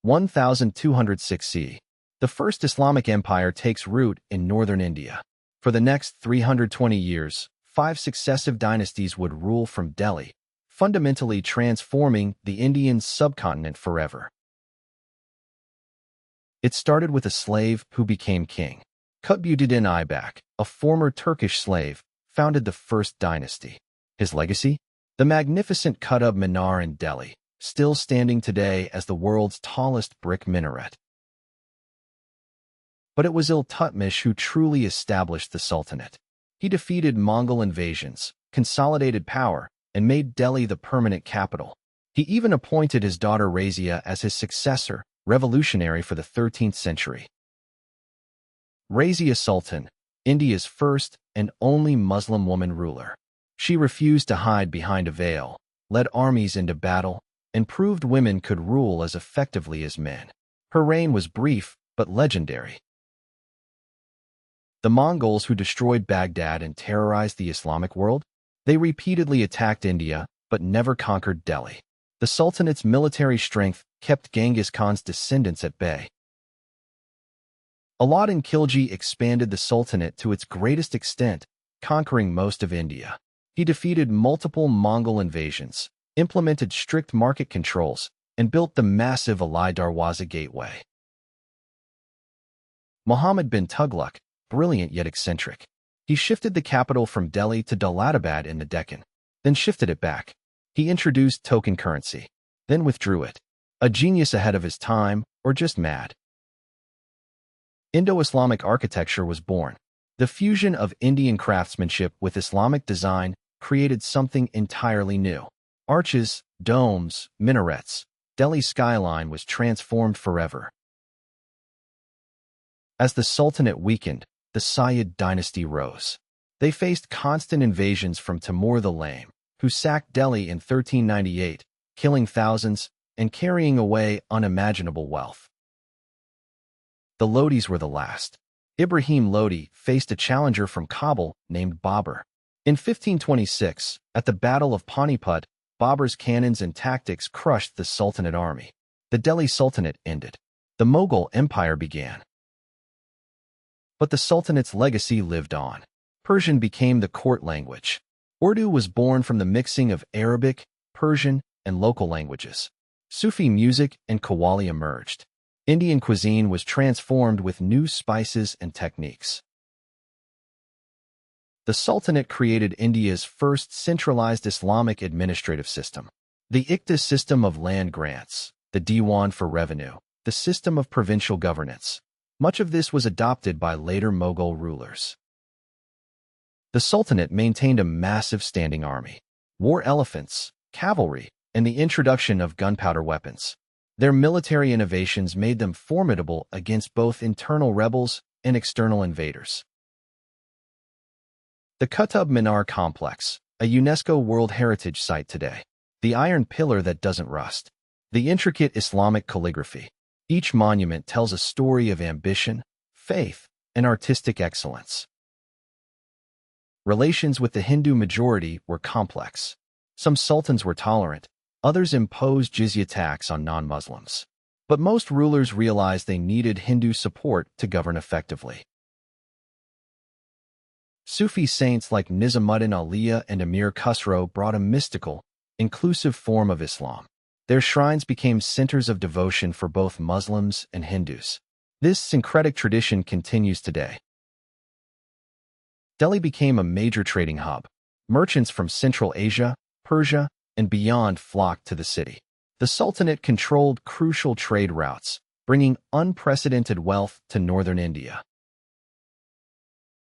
1206 CE. The first Islamic empire takes root in northern India. For the next 320 years, 5 successive dynasties would rule from Delhi, fundamentally transforming the Indian subcontinent forever. It started with a slave who became king. Kutbuddin Aybak, a former Turkish slave, founded the first dynasty. His legacy? The magnificent Qutb Minar in Delhi, still standing today as the world's tallest brick minaret. But it was Iltutmish who truly established the Sultanate. He defeated Mongol invasions, consolidated power, and made Delhi the permanent capital. He even appointed his daughter Razia as his successor, revolutionary for the 13th century. Razia Sultan, India's first and only Muslim woman ruler. She refused to hide behind a veil, led armies into battle, and proved women could rule as effectively as men. Her reign was brief but legendary. The Mongols who destroyed Baghdad and terrorized the Islamic world? They repeatedly attacked India but never conquered Delhi. The Sultanate's military strength kept Genghis Khan's descendants at bay. Alauddin Khilji expanded the Sultanate to its greatest extent, conquering most of India. He defeated multiple Mongol invasions, implemented strict market controls, and built the massive Alai Darwaza Gateway. Muhammad bin Tughlaq, brilliant yet eccentric. He shifted the capital from Delhi to Daulatabad in the Deccan, then shifted it back. He introduced token currency, then withdrew it. A genius ahead of his time, or just mad? Indo-Islamic architecture was born. The fusion of Indian craftsmanship with Islamic design created something entirely new. Arches, domes, minarets. Delhi's skyline was transformed forever. As the Sultanate weakened, the Sayyid dynasty rose. They faced constant invasions from Timur the Lame, who sacked Delhi in 1398, killing thousands and carrying away unimaginable wealth. The Lodis were the last. Ibrahim Lodi faced a challenger from Kabul named Babur. In 1526, at the Battle of Panipat, Babur's cannons and tactics crushed the Sultanate army. The Delhi Sultanate ended. The Mughal Empire began. But the Sultanate's legacy lived on. Persian became the court language. Urdu was born from the mixing of Arabic, Persian, and local languages. Sufi music and Qawwali emerged. Indian cuisine was transformed with new spices and techniques. The Sultanate created India's first centralized Islamic administrative system. The Iqta system of land grants, the Diwan for revenue, the system of provincial governance. Much of this was adopted by later Mughal rulers. The Sultanate maintained a massive standing army, war elephants, cavalry, and the introduction of gunpowder weapons. Their military innovations made them formidable against both internal rebels and external invaders. The Qutb Minar Complex, a UNESCO World Heritage Site today. The iron pillar that doesn't rust. The intricate Islamic calligraphy. Each monument tells a story of ambition, faith, and artistic excellence. Relations with the Hindu majority were complex. Some sultans were tolerant, others imposed jizya tax on non-Muslims. But most rulers realized they needed Hindu support to govern effectively. Sufi saints like Nizamuddin Auliya and Amir Khusro brought a mystical, inclusive form of Islam. Their shrines became centers of devotion for both Muslims and Hindus. This syncretic tradition continues today. Delhi became a major trading hub. Merchants from Central Asia, Persia, and beyond flocked to the city. The Sultanate controlled crucial trade routes, bringing unprecedented wealth to northern India.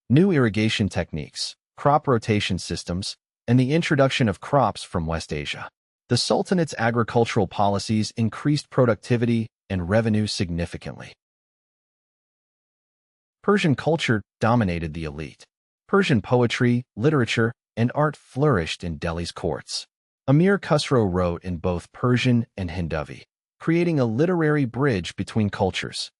New irrigation techniques, crop rotation systems, and the introduction of crops from West Asia. The Sultanate's agricultural policies increased productivity and revenue significantly. Persian culture dominated the elite. Persian poetry, literature, and art flourished in Delhi's courts. Amir Khusro wrote in both Persian and Hindavi, creating a literary bridge between cultures.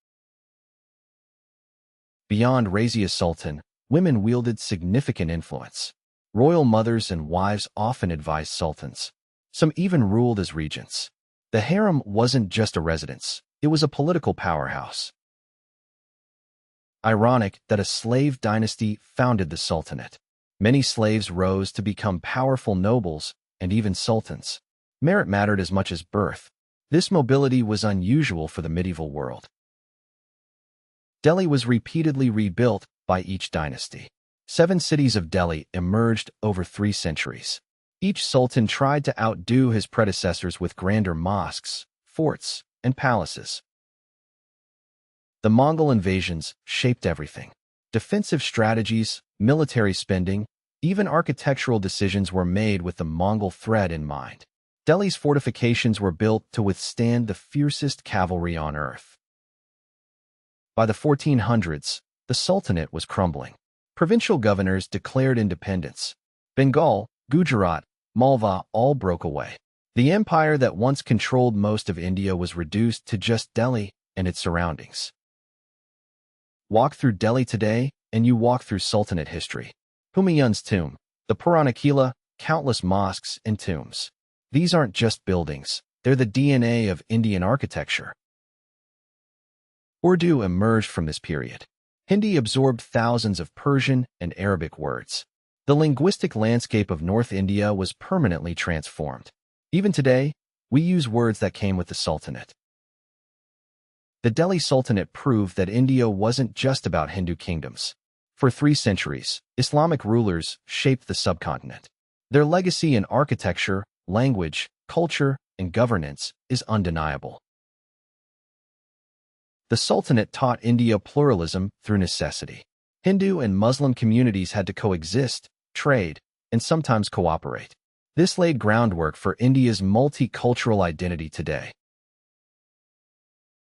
Beyond Razia Sultan, women wielded significant influence. Royal mothers and wives often advised sultans. Some even ruled as regents. The harem wasn't just a residence, It was a political powerhouse. Ironic that a slave dynasty founded the Sultanate. Many slaves rose to become powerful nobles and even sultans. Merit mattered as much as birth. This mobility was unusual for the medieval world. Delhi was repeatedly rebuilt by each dynasty. 7 cities of Delhi emerged over 3 centuries. Each sultan tried to outdo his predecessors with grander mosques, forts, and palaces. The Mongol invasions shaped everything. Defensive strategies, military spending, even architectural decisions were made with the Mongol threat in mind. Delhi's fortifications were built to withstand the fiercest cavalry on earth. By the 1400s, the Sultanate was crumbling. Provincial governors declared independence. Bengal, Gujarat, Malwa all broke away. The empire that once controlled most of India was reduced to just Delhi and its surroundings. Walk through Delhi today, and you walk through Sultanate history. Humayun's tomb, the Purana Qila, countless mosques and tombs. These aren't just buildings, they're the DNA of Indian architecture. Urdu emerged from this period. Hindi absorbed thousands of Persian and Arabic words. The linguistic landscape of North India was permanently transformed. Even today, we use words that came with the Sultanate. The Delhi Sultanate proved that India wasn't just about Hindu kingdoms. For 3 centuries, Islamic rulers shaped the subcontinent. Their legacy in architecture, language, culture, and governance is undeniable. The Sultanate taught India pluralism through necessity. Hindu and Muslim communities had to coexist, trade, and sometimes cooperate. This laid groundwork for India's multicultural identity today.